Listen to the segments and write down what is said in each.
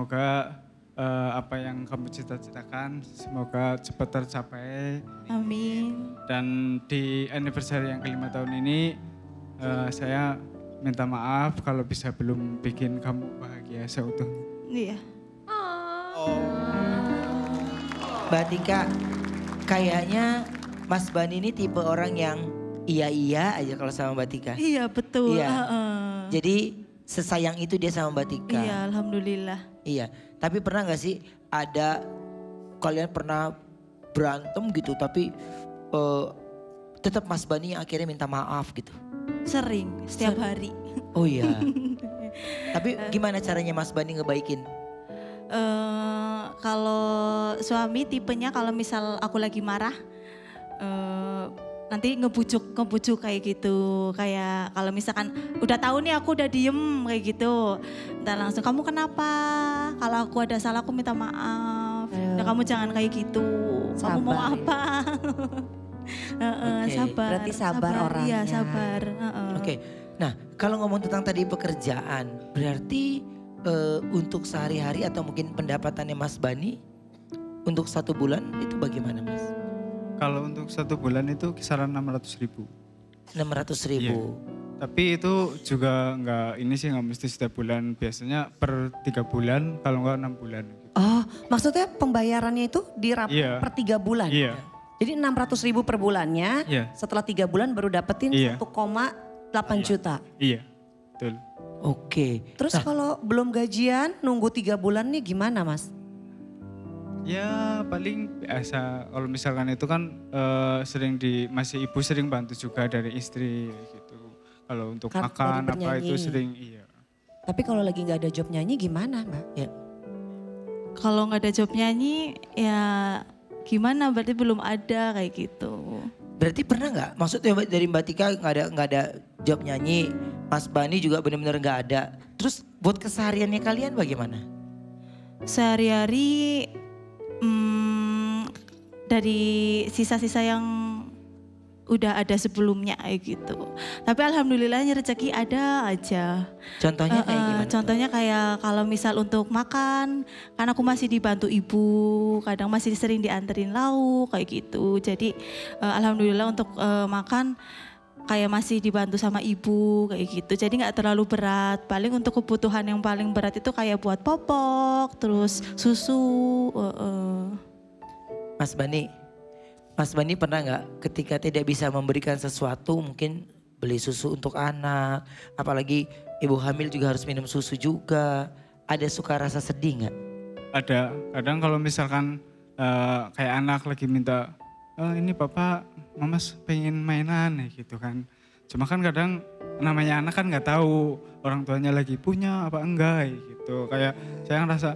semoga apa yang kamu cita-citakan semoga cepat tercapai. Amin. Dan di anniversary yang ke-5 tahun ini saya minta maaf kalau bisa belum bikin kamu bahagia seutuhnya. Iya. Mbak Tika, kayaknya Mas Bani ini tipe orang yang iya aja kalau sama Mbak Tika. Iya betul. Iya. Jadi sesayang itu dia sama Mbak Tika. Iya, alhamdulillah. Iya, tapi pernah gak sih ada kalian pernah berantem gitu tapi tetap Mas Bani yang akhirnya minta maaf gitu? Sering, setiap hari. Oh iya. Tapi gimana caranya Mas Bani ngebaikin? Kalau suami tipenya kalau misal aku lagi marah, nanti ngebujuk kayak gitu. Kayak kalau misalkan udah tahu nih aku udah diem kayak gitu, ntar langsung kamu kenapa? Kalau aku ada salah aku minta maaf. Nah, kamu jangan kayak gitu. Kamu mau Sabar, apa? Oke. Sabar. Berarti sabar orangnya. Iya sabar. Oke, nah kalau ngomong tentang tadi pekerjaan, berarti untuk sehari-hari atau mungkin pendapatannya Mas Bani untuk 1 bulan itu bagaimana Mas? Kalau untuk 1 bulan itu kisaran 600.000. 600.000. Iya. Tapi itu juga nggak mesti setiap bulan, biasanya per 3 bulan kalau nggak 6 bulan. Gitu. Oh, maksudnya pembayarannya itu Iya. per 3 bulan? Iya. Jadi 600.000 per bulannya, Iya. setelah 3 bulan baru dapetin Iya. 1,8 juta. Iya, betul. Oke. Terus kalau belum gajian nunggu 3 bulan nih gimana Mas? Ya paling biasa, kalau misalkan itu kan masih ibu sering bantu juga dari istri gitu. Kalau untuk Dari makan apa bernyanyi. itu sering iya. Tapi kalau lagi nggak ada job nyanyi gimana Mbak? Ya. Kalau nggak ada job nyanyi ya gimana? Berarti belum ada kayak gitu. Berarti pernah nggak? Maksudnya dari Mbak Tika nggak ada job nyanyi, Mas Bani juga benar-benar nggak ada. Terus buat kesehariannya kalian bagaimana? Sehari-hari dari sisa-sisa yang udah ada sebelumnya kayak gitu. Tapi alhamdulillahnya rezeki ada aja. Contohnya kayak gimana? Contohnya kayak kalau misal untuk makan, kan aku masih dibantu ibu, kadang masih sering dianterin lauk kayak gitu. Jadi alhamdulillah untuk makan kayak masih dibantu sama ibu kayak gitu. Jadi nggak terlalu berat. Paling untuk kebutuhan yang paling berat itu kayak buat popok, terus susu. Mas Bani pernah nggak ketika tidak bisa memberikan sesuatu mungkin beli susu untuk anak, apalagi ibu hamil juga harus minum susu juga, ada suka rasa sedih nggak? Ada, kadang kalau misalkan kayak anak lagi minta, ini papa, mama pengen mainan gitu kan. Cuma kan kadang namanya anak kan nggak tahu orang tuanya lagi punya apa enggak gitu. Kayak saya ngerasa,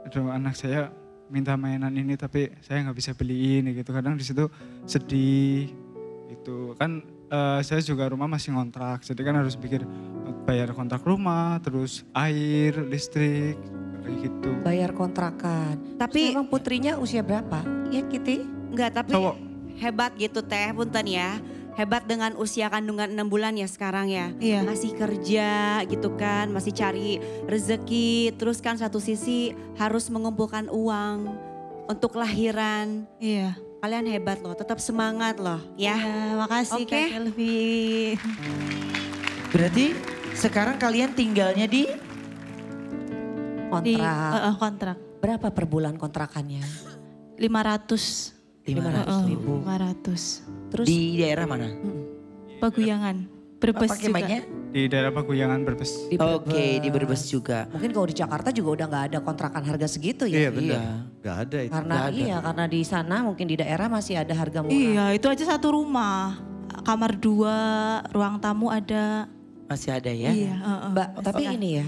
aduh anak saya minta mainan ini tapi saya nggak bisa beliin gitu. Kadang di situ sedih gitu kan. Saya juga rumah masih ngontrak, jadi kan harus pikir bayar kontrak rumah, terus air, listrik, kayak gitu. Bayar kontrakan. Tapi Emang putrinya usia berapa? Ya Kitty? enggak, tapi Cowok. hebat gitu Teh, punten ya. Hebat dengan usia kandungan 6 bulan ya sekarang ya. Iya. Masih kerja gitu kan, masih cari rezeki. Terus kan satu sisi harus mengumpulkan uang untuk lahiran. Iya. Kalian hebat loh, tetap semangat loh ya. Ya, makasih Oke. Kak Kelvi. Berarti sekarang kalian tinggalnya di Di Kontrak. kontrak. Berapa per bulan kontrakannya? 500. 500.000. 500. Terus Di daerah mana? Paguyangan. Brebes Pakai juga. mic-nya? Di daerah Paguyangan Brebes. di Oke, di Brebes juga. Mungkin kalau di Jakarta juga udah nggak ada kontrakan harga segitu ya. Iya benar. Iya. Gak ada itu. Karena Nggak ada. iya, karena di sana mungkin di daerah masih ada harga murah. Iya, itu aja satu rumah. Kamar 2, ruang tamu ada. Masih ada ya? Iya, Mbak, tapi ini ya,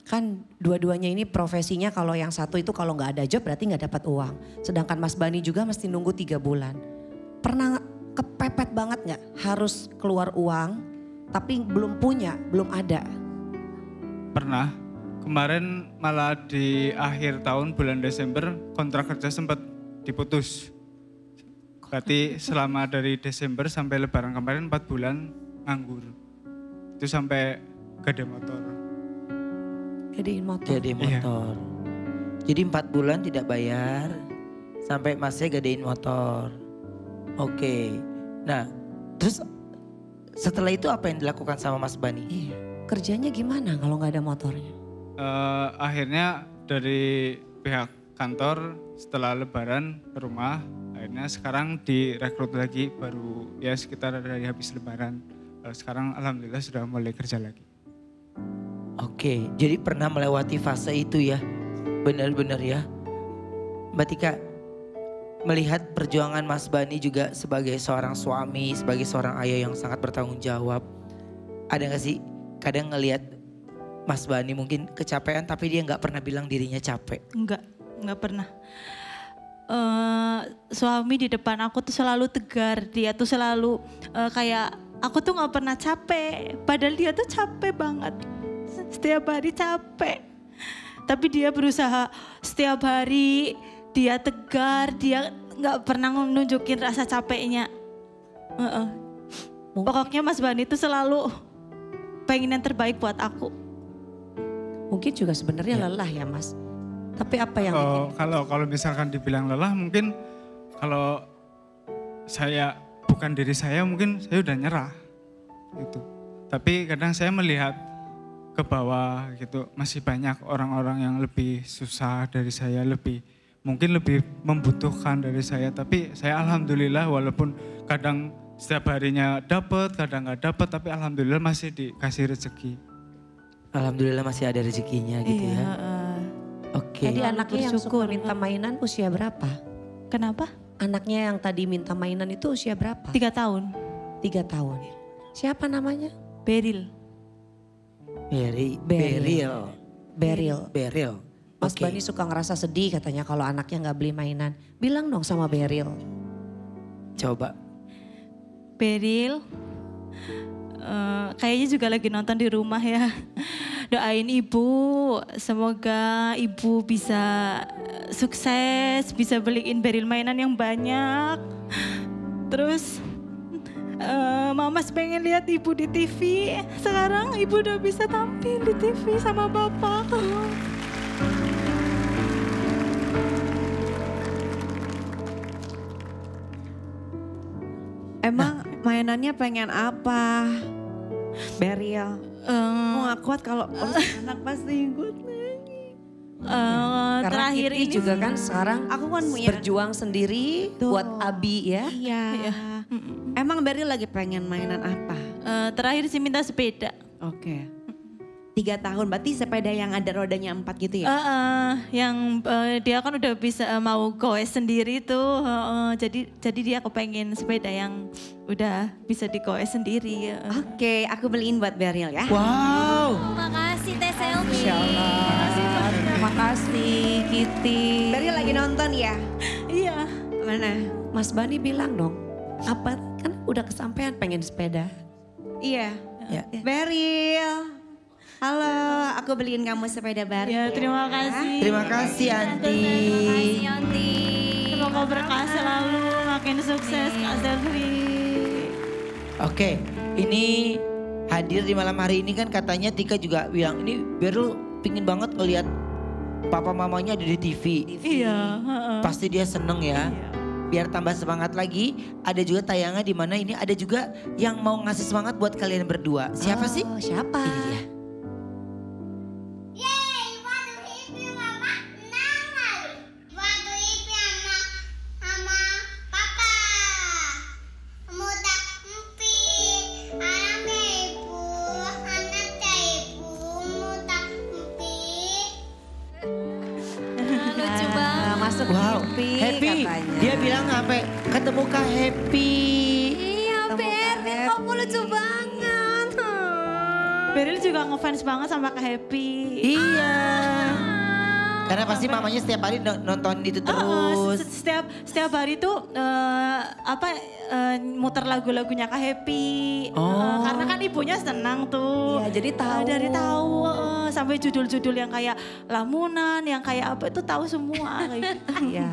kan dua-duanya ini profesinya kalau yang satu itu kalau nggak ada job berarti nggak dapat uang. Sedangkan Mas Bani juga mesti nunggu 3 bulan. Pernah kepepet banget nggak harus keluar uang tapi belum punya, belum ada? Pernah, kemarin malah di akhir tahun bulan Desember kontrak kerja sempat diputus. Berarti selama dari Desember sampai Lebaran kemarin 4 bulan nganggur. Itu sampai gak ada motor. Jadiin motor. Jadi motor. Jadi 4 bulan tidak bayar sampai masnya gadein motor. Oke. Nah, terus setelah itu apa yang dilakukan sama Mas Bani? Iya. Kerjanya gimana kalau nggak ada motornya? Akhirnya dari pihak kantor setelah lebaran ke rumah, akhirnya sekarang direkrut lagi baru ya sekitar dari habis lebaran. Sekarang alhamdulillah sudah mulai kerja lagi. Oke, jadi pernah melewati fase itu ya. Benar-benar ya. Mbak Tika, melihat perjuangan Mas Bani juga sebagai seorang suami, sebagai seorang ayah yang sangat bertanggung jawab. Ada gak sih kadang ngelihat Mas Bani mungkin kecapean tapi dia gak pernah bilang dirinya capek? Enggak pernah. Suami di depan aku tuh selalu tegar, dia tuh selalu kayak aku tuh gak pernah capek, padahal dia tuh capek banget. Setiap hari capek. Tapi dia berusaha setiap hari, dia tegar, dia gak pernah nunjukin rasa capeknya. Pokoknya Mas Bani itu selalu pengen yang terbaik buat aku. Mungkin juga sebenarnya lelah ya Mas. Tapi apa yang Kalau misalkan dibilang lelah, mungkin kalau saya bukan diri saya, mungkin saya udah nyerah gitu. Tapi kadang saya melihat ke bawah gitu, masih banyak orang-orang yang lebih susah dari saya, mungkin lebih membutuhkan dari saya. Tapi saya alhamdulillah walaupun kadang setiap harinya dapat, kadang nggak dapat, tapi alhamdulillah masih dikasih rezeki. Alhamdulillah masih ada rezekinya gitu ya. Oke. Jadi anaknya yang suka minta mainan usia berapa? Kenapa? Anaknya yang tadi minta mainan itu usia berapa? 3 tahun. 3 tahun. Siapa namanya? Beril. Beril. Mas Bani suka ngerasa sedih katanya kalau anaknya nggak beli mainan. Bilang dong sama Beril. Coba. Beril, kayaknya juga lagi nonton di rumah ya. Doain ibu, semoga ibu bisa sukses, bisa beliin Beril mainan yang banyak. Terus Mamas pengen lihat ibu di TV. Sekarang ibu udah bisa tampil di TV sama bapak. Emang mainannya pengen apa? Beril. Aku gak kuat kalau anak pasti ikut nyanyi. Karena Terakhir Kitty ini juga kan sekarang Aku kan punya. berjuang sendiri Tuh. buat Abi ya. Iya. Emang Beril lagi pengen mainan apa? terakhir sih minta sepeda. Oke. 3 tahun, berarti sepeda yang ada rodanya 4 gitu ya? Yang dia kan udah bisa mau goes sendiri tuh. Jadi dia kepengen sepeda yang udah bisa digoes sendiri. Oke, aku beliin buat Beril ya. Wow. Makasih Teh Selfie. Insya Allah. Terima kasih Kitty. Beril lagi nonton ya? Iya. Mana? Mas Bani bilang dong, apa kan udah kesampaian pengen sepeda. Iya. Ya. Beril. Halo, aku beliin kamu sepeda baru. Ya, terima kasih. Terima kasih Anti. Terima kasih Yanti. Semoga berkah selalu, makin sukses Kak Selvi. Oke, ini hadir di malam hari ini kan katanya Tika juga bilang ini Beril pingin banget ngeliat papa mamanya ada di TV. Iya. Pasti dia seneng ya. Biar tambah semangat lagi, ada juga tayangan di mana ini ada juga yang mau ngasih semangat buat kalian berdua. Siapa sih? Siapa? Ini dia. Yeay, waktu itu mama nangal. Waktu itu sama papa. Muda empi. Anaknya ibu, anaknya ibu. Muda empi. Lucu banget. Masuk Wow, mimpi Happy. katanya. Dia bilang apa? Ketemu Kak Happy. Iya, Beril, kamu lucu banget. Beril juga ngefans banget sama Kak Happy. Iya. Karena pasti mamanya setiap hari nonton itu terus. Setiap hari tuh muter lagu-lagunya Kak Happy. Karena kan ibunya senang tuh. Iya, jadi tahu. Dari tahu sampai judul-judul yang kayak lamunan, yang kayak apa itu tahu semua kayak gitu. Iya.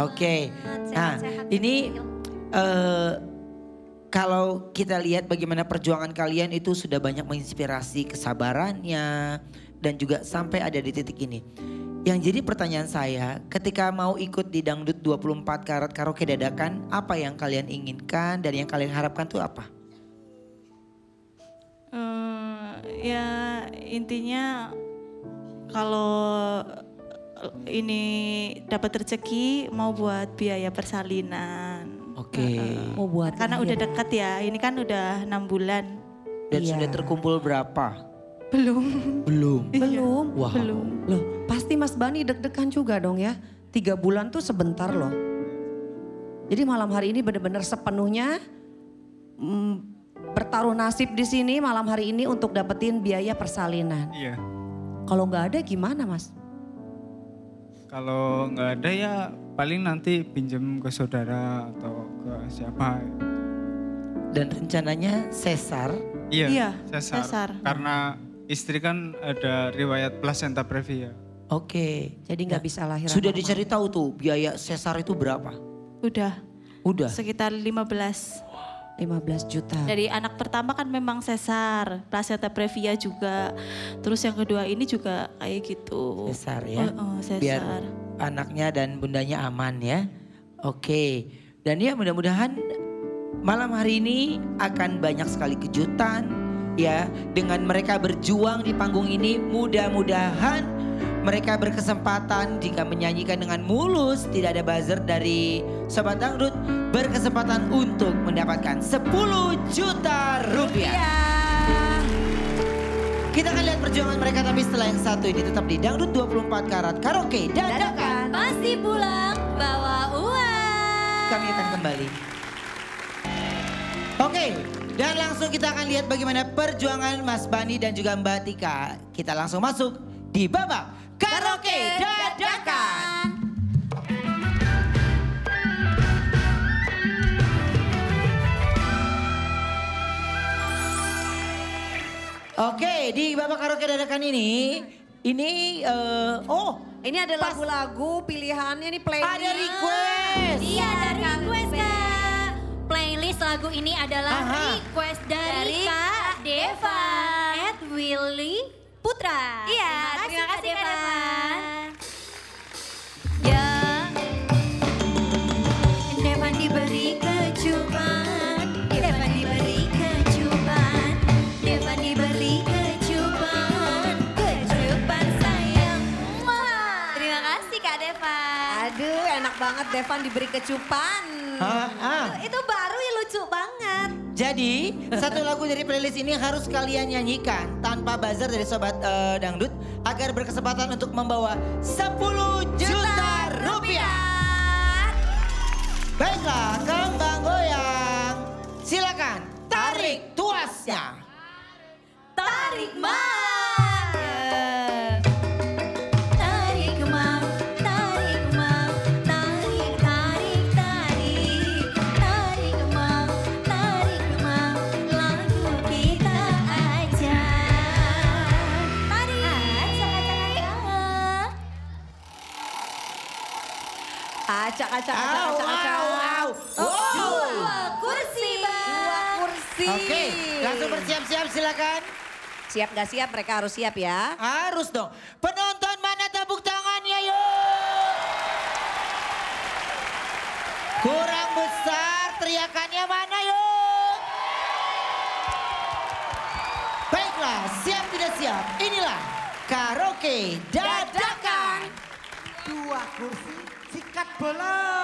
Oke. Nah, ini kalau kita lihat bagaimana perjuangan kalian itu sudah banyak menginspirasi kesabarannya dan juga sampai ada di titik ini. Yang jadi pertanyaan saya, ketika mau ikut di Dangdut 24 Karat Karaoke Dadakan, apa yang kalian inginkan dan yang kalian harapkan tuh apa? Ya intinya kalau ini dapat rezeki mau buat biaya persalinan. Oke. Mau buat Karena udah lahir. dekat ya, ini kan udah 6 bulan. Dan Iya. sudah terkumpul berapa? Belum. Belum. Belum. Wow. Belum. Loh, pasti Mas Bani deg-degan juga dong ya. 3 bulan tuh sebentar loh. Jadi malam hari ini benar-benar sepenuhnya bertaruh nasib di sini malam hari ini untuk dapetin biaya persalinan. Iya. Kalau nggak ada gimana Mas? Kalau nggak ada ya paling nanti pinjem ke saudara atau ke siapa. Dan rencananya sesar. Iya, sesar. sesar. Karena istri kan ada riwayat placenta previa. Oke. Jadi nggak bisa lahiran. Sudah normal. dicari tahu tuh biaya sesar itu berapa? Udah Udah. sekitar 15. 15 juta. Dari anak pertama kan memang sesar, placenta previa juga. Terus yang kedua ini juga kayak gitu. Sesar ya. Sesar. Biar anaknya dan bundanya aman ya. Oke. Dan ya mudah-mudahan malam hari ini akan banyak sekali kejutan ya. Dengan mereka berjuang di panggung ini mudah-mudahan mereka berkesempatan jika menyanyikan dengan mulus, tidak ada buzzer dari Sobat Dangdut, berkesempatan untuk mendapatkan 10 juta rupiah. Kita akan lihat perjuangan mereka, tapi setelah yang satu ini tetap di Dangdut 24 Karat Karaoke Dadakan. Pasti pulang bawa uang. Kami akan kembali. Oke, dan langsung kita akan lihat bagaimana perjuangan Mas Bani dan juga Mbak Tika. Kita langsung masuk di babak Karaoke Dadakan. Oke, di babak Karaoke Dadakan ini Ini ada lagu-lagu pilihannya nih playlist. ada request. Iya, ada request Kak. Playlist lagu ini adalah Aha. request dari Kak Deva at Willy Putra. Iya, terima kasih Kak Deva. Ya, Devan diberi kecupan, Devan diberi kecupan, Devan diberi kecupan, kecupan sayang. Terima kasih Kak Devan. Aduh, enak banget Devan diberi kecupan. Itu baru ya, lucu banget. Jadi satu lagu dari playlist ini harus kalian nyanyikan tanpa buzzer dari Sobat Dangdut agar berkesempatan untuk membawa 10 juta rupiah. Baiklah, kembang goyang. Silakan tarik tuasnya. Tarik mau, tarik mau, tarik mau, tarik, tarik, tarik, tarik mau, lagu kita aja. Tarik, Acak-acak. Au, au, au. Wow. Dua kursi Bang. Kursi. Oke, langsung bersiap-siap silakan. Siap gak siap? Mereka harus siap ya. Harus dong. Penonton mana tepuk tangannya yuk. Kurang besar teriakannya mana yuk. Baiklah, siap tidak siap. Inilah Karaoke Dadakan. Dua kursi sikat bola.